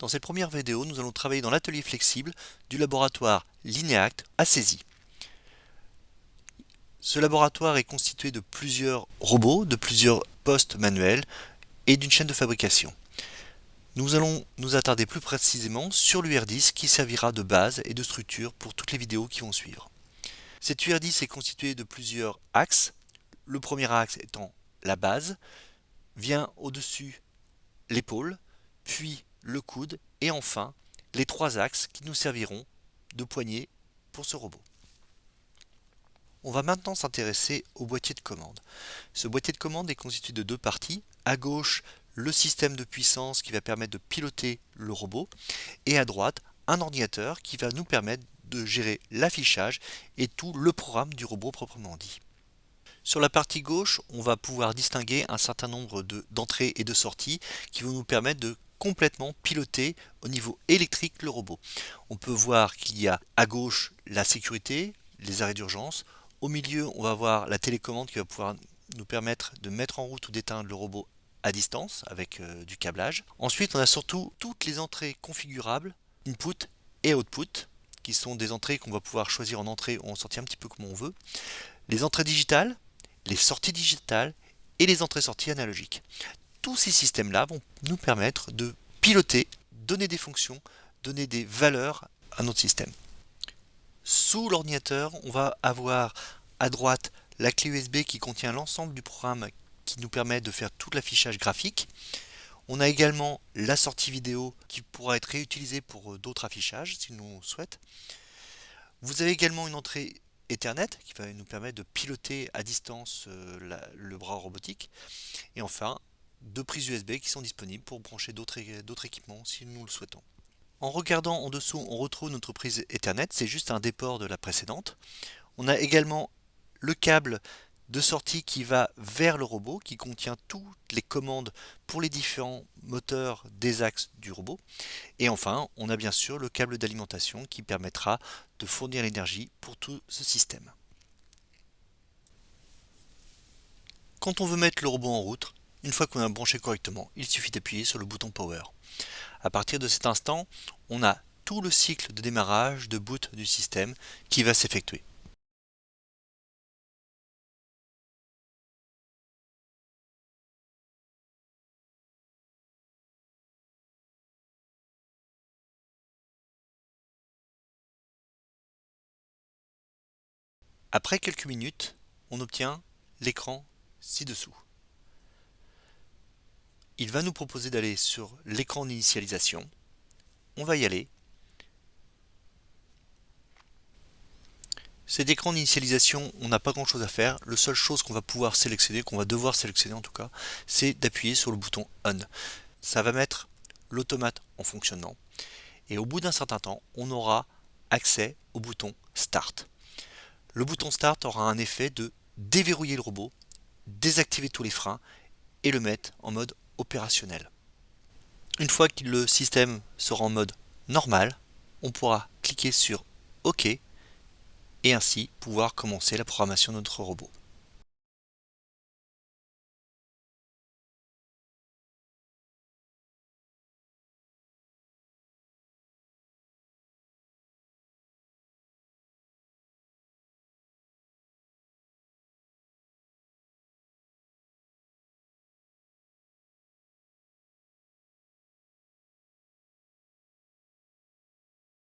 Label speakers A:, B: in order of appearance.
A: Dans cette première vidéo, nous allons travailler dans l'atelier flexible du laboratoire Lineact à Césy. Ce laboratoire est constitué de plusieurs robots, de plusieurs postes manuels et d'une chaîne de fabrication. Nous allons nous attarder plus précisément sur l'UR10 qui servira de base et de structure pour toutes les vidéos qui vont suivre. Cette UR10 est constituée de plusieurs axes. Le premier axe étant la base, vient au-dessus l'épaule, puis le coude et enfin les trois axes qui nous serviront de poignée pour ce robot. On va maintenant s'intéresser au boîtier de commande. Ce boîtier de commande est constitué de deux parties. À gauche, le système de puissance qui va permettre de piloter le robot et à droite, un ordinateur qui va nous permettre de gérer l'affichage et tout le programme du robot proprement dit. Sur la partie gauche, on va pouvoir distinguer un certain nombre d'entrées et de sorties qui vont nous permettre de complètement piloter au niveau électrique le robot. On peut voir qu'il y a à gauche la sécurité, les arrêts d'urgence. Au milieu, on va voir la télécommande qui va pouvoir nous permettre de mettre en route ou d'éteindre le robot à distance avec du câblage. Ensuite, on a surtout toutes les entrées configurables, input et output, qui sont des entrées qu'on va pouvoir choisir en entrée ou en sortie un petit peu comme on veut. Les entrées digitales, les sorties digitales et les entrées-sorties analogiques. Tous ces systèmes-là vont nous permettre de piloter, donner des fonctions, donner des valeurs à notre système. Sous l'ordinateur, on va avoir à droite la clé USB qui contient l'ensemble du programme qui nous permet de faire tout l'affichage graphique. On a également la sortie vidéo qui pourra être réutilisée pour d'autres affichages si nous le souhaitons. Vous avez également une entrée Ethernet qui va nous permettre de piloter à distance le bras robotique. Et enfin, deux prises USB qui sont disponibles pour brancher d'autres équipements si nous le souhaitons. En regardant en dessous, on retrouve notre prise Ethernet, c'est juste un déport de la précédente. On a également le câble de sortie qui va vers le robot, qui contient toutes les commandes pour les différents moteurs des axes du robot. Et enfin, on a bien sûr le câble d'alimentation qui permettra de fournir l'énergie pour tout ce système. Quand on veut mettre le robot en route, une fois qu'on a branché correctement, il suffit d'appuyer sur le bouton Power. À partir de cet instant, on a tout le cycle de démarrage, de boot du système qui va s'effectuer. Après quelques minutes, on obtient l'écran ci-dessous. Il va nous proposer d'aller sur l'écran d'initialisation. On va y aller. Cet écran d'initialisation, on n'a pas grand chose à faire. La seule chose qu'on va pouvoir sélectionner, qu'on va devoir sélectionner en tout cas, c'est d'appuyer sur le bouton On. Ça va mettre l'automate en fonctionnement. Et au bout d'un certain temps, on aura accès au bouton Start. Le bouton Start aura un effet de déverrouiller le robot, désactiver tous les freins et le mettre en mode opérationnel. Une fois que le système sera en mode normal, on pourra cliquer sur OK et ainsi pouvoir commencer la programmation de notre robot.